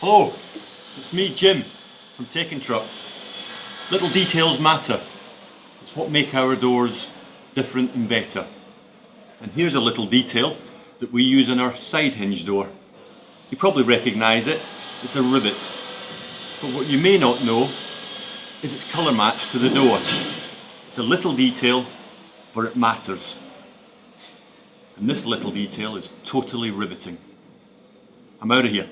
Hello, it's me, Jim, from Taking Truck. Little details matter. It's what make our doors different and better. And here's a little detail that we use on our side hinge door. You probably recognise it, it's a rivet. But what you may not know is it's colour matched to the door. It's a little detail, but it matters. And this little detail is totally riveting. I'm out of here.